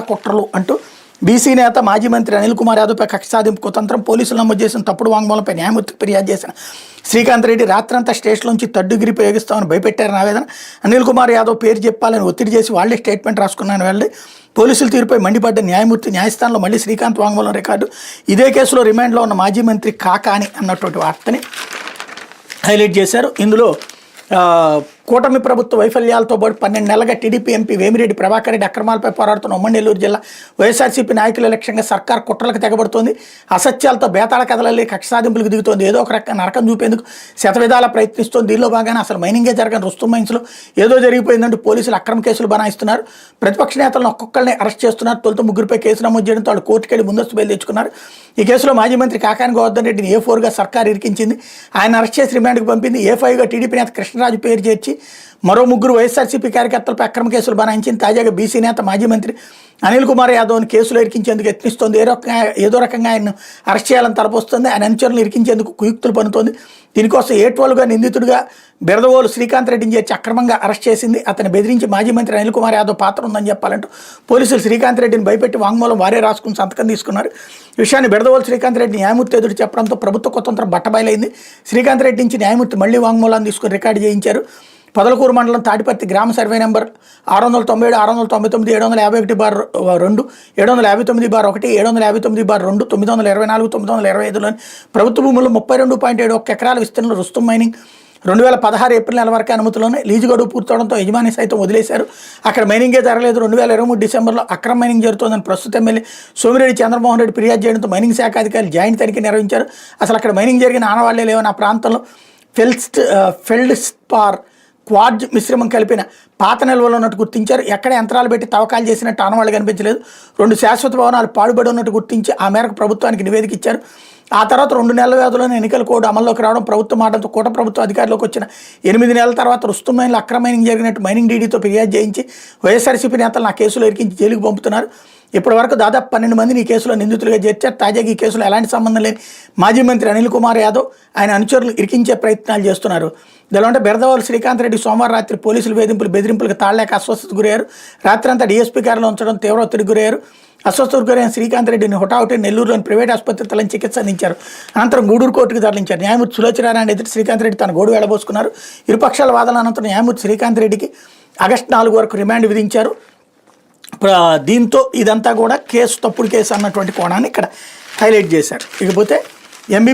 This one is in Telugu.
కుట్రలు అంటూ బీసీ నేత మాజీ మంత్రి అనిల్ కుమార్ యాదవ్పై కక్ష సాధింపు కుతంత్రం, పోలీసులు నమోదు చేసిన తప్పుడు వాంగ్మూలంపై న్యాయమూర్తికి ఫిర్యాదు చేసిన శ్రీకాంత్ రెడ్డి రాత్రంతా స్టేషన్లోంచి తడ్డుగిరి ప్రయోగిస్తామని భయపెట్టారని ఆవేదన. అనిల్ కుమార్ యాదవ్ పేరు చెప్పాలని ఒత్తిడి చేసి వాళ్లే స్టేట్మెంట్ రాసుకున్నాను వెళ్ళి పోలీసుల తీరుపై మండిపడ్డ న్యాయమూర్తి న్యాయస్థానంలో మళ్ళీ శ్రీకాంత్ వాంగ్మూలం రికార్డు. ఇదే కేసులో రిమాండ్లో ఉన్న మాజీ మంత్రి కాకాని అన్నటువంటి వార్తని హైలైట్ చేశారు. ఇందులో కూటమి ప్రభుత్వ వైఫల్యాలతో పాటు 12 నెలలుగా టీడీపీ ఎంపీ వేమిరెడ్డి ప్రభాకర్ రెడ్డి అక్రమాలపై పోరాడుతున్న ఉమ్మడి నెల్లూరు జిల్లా వైఎస్ఆర్సీపీ నాయకుల లక్ష్యంగా సర్కార్ కుట్రలకు తెగబడుతోంది. అసత్యాలతో బేతాళ కథలల్లి కక్ష సాధింపులకు దిగుతోంది. ఏదో ఒక రకంగా నరకం చూపేందుకు శతవిధాలా ప్రయత్నిస్తోంది. దీనిలో భాగంగా అసలు మైనింగే జరగని రుస్తుం మైన్స్లో ఏదో జరిగిపోయిందంటూ పోలీసులు అక్రమ కేసులు బనాయిస్తున్నారు. ప్రతిపక్ష నేతలను ఒక్కొక్కరిని అరెస్ట్ చేస్తున్నారు. తొలుత ముగ్గురిపై కేసు నమోదు చేయడంతో వాళ్ళు కోర్టుకెళ్లి ముందస్తు బయలు తెచ్చుకున్నారు. ఈ కేసులో మాజీ మంత్రి కాకాని గోవర్ధన్ రెడ్డిని A4గా సర్కార్ ఇరికించింది. ఆయన అరెస్ట్ చేసి రిమాండ్కి పంపింది. A5గా టీడీపీ నేత కృష్ణరాజు పేరు చేర్చి మరో ముగ్గురు వైఎస్ఆర్సీపీ కార్యకర్తలపై అక్రమ కేసులు బనాయించింది. తాజాగా బీసీ నేత మాజీ మంత్రి అనిల్ కుమార్ యాదవ్ని కేసులో ఇరికించేందుకు యత్నిస్తోంది. ఏదో రకంగా ఆయన్ను అరెస్ట్ చేయాలని తలపోస్తుంది. ఆయన అనుచరులను ఇరికించేందుకు కుయుక్తులు పన్నుతోంది. దీనికోసం A12గా నిందితుడిగా బెరదవోలు శ్రీకాంత్ రెడ్డిని చేర్చి అక్రమంగా అరెస్ట్ చేసింది. అతన్ని బెదిరించి మాజీ మంత్రి అనిల్ కుమార్ యాదవ్ పాత్ర ఉందని చెప్పాలంటూ పోలీసులు శ్రీకాంత్ రెడ్డిని భయపెట్టి వాంగ్మూలం వారే రాసుకుని సంతకం తీసుకున్నారు. ఈ విషయాన్ని బెరదవోలు శ్రీకాంత్ రెడ్డి న్యాయమూర్తి ఎదురు చెప్పడంతో ప్రభుత్వ కుతంత్రం బట్టబయలైంది. శ్రీకాంత్ రెడ్డి నుంచి న్యాయమూర్తి మళ్లీ వాంగ్మూలాన్ని తీసుకుని రికార్డు చేయించారు. పొదలకూరు మండలం తాటిపర్తి గ్రామ సర్వే నెంబర్ 697, 699, 751/2, 759/1, 759/2, 924, 925లోని ప్రభుత్వ భూముల్లో 32.71 ఎకరాల విస్తీర్ణంలో రుస్తుం మైనింగ్ 2016 ఏప్రిల్ నెల వరకే అనుమతుల్లోనే లీజు గడువు పూర్తవడంతో యజమాని సైతం వదిలేశారు. అక్కడ మైనింగే జరగలేదు. 2023 డిసెంబర్లో అక్రమ మైనింగ్ జరుగుతోందని ప్రస్తుత ఎమ్మెల్యే సోమిరెడ్డి చంద్రమోహన్ రెడ్డి ఫిర్యాదు చేయడంతో మైనింగ్ శాఖ అధికారులు జాయింట్ తనిఖీ నిర్వహించారు. అసలు అక్కడ మైనింగ్ జరిగిన ఆనవాళ్లే లేవని ఆ ప్రాంతంలో ఫెల్డ్స్పార్ క్వార్జ్ మిశ్రమం కలిపిన పాత నిల్వలో ఉన్నట్టు గుర్తించారు. ఎక్కడ యంత్రాలు పెట్టి తవ్వకాలు చేసినట్టు ఆనవాళ్ళు కనిపించలేదు. 2 శాశ్వత భవనాలు పాడుబడి ఉన్నట్టు గుర్తించి ఆ మేరకు ప్రభుత్వానికి నివేదిక ఇచ్చారు. ఆ తర్వాత 2 నెలల వ్యవధిలోనే ఎన్నికల కోడ్ అమల్లోకి రావడం, ప్రభుత్వం మాటలతో కూట ప్రభుత్వ అధికారులకు వచ్చిన 8 నెలల తర్వాత రుస్తుం మైన్లో అక్రమ మైనింగ్ జరిగినట్టు మైనింగ్ డీడీతో ఫిర్యాదు చేయించి వైఎస్ఆర్సీపీ నేతలు ఆ కేసులో ఇరికించి జైలుకు పంపుతున్నారు. ఇప్పటి వరకు దాదాపు 12 మందిని ఈ కేసులో నిందితులుగా చేర్చారు. తాజాగా ఈ కేసులో ఎలాంటి సంబంధం లేని మాజీ మంత్రి అనిల్ కుమార్ యాదవ్ ఆయన అనుచరులు ఇరికించే ప్రయత్నాలు చేస్తున్నారు. ఇలాంటి బెరదవోలు శ్రీకాంత్ రెడ్డి సోమవారం రాత్రి పోలీసులు బెదిరింపులకు తాళలేక అస్వస్థతకు గురయ్యారు. రాత్రంతా డీఎస్పీ కారులో ఉంచడం తీవ్ర ఒత్తిడికి గురయ్యారు. అస్వస్థతకు గురైన శ్రీకాంత్ రెడ్డిని హుటాహుటి నెల్లూరులోని ప్రైవేట్ ఆసుపత్రిలో చికిత్స అందించారు. అనంతరం గూడూరు కోర్టుకు తరలించారు. న్యాయమూర్తి సులోచనారాయణ ఎదుటి శ్రీకాంత్ రెడ్డి తన గోడు వెళ్ళబోసుకున్నారు. ఇరుపక్షాల వాదన అనంతరం న్యాయమూర్తి శ్రీకాంత్ రెడ్డికి ఆగస్టు 4 వరకు రిమాండ్ విధించారు. దీంతో ఇదంతా కూడా తప్పుడు కేసు అన్నటువంటి కోణాన్ని ఇక్కడ హైలైట్ చేశారు. ఇకపోతే ఎంబీ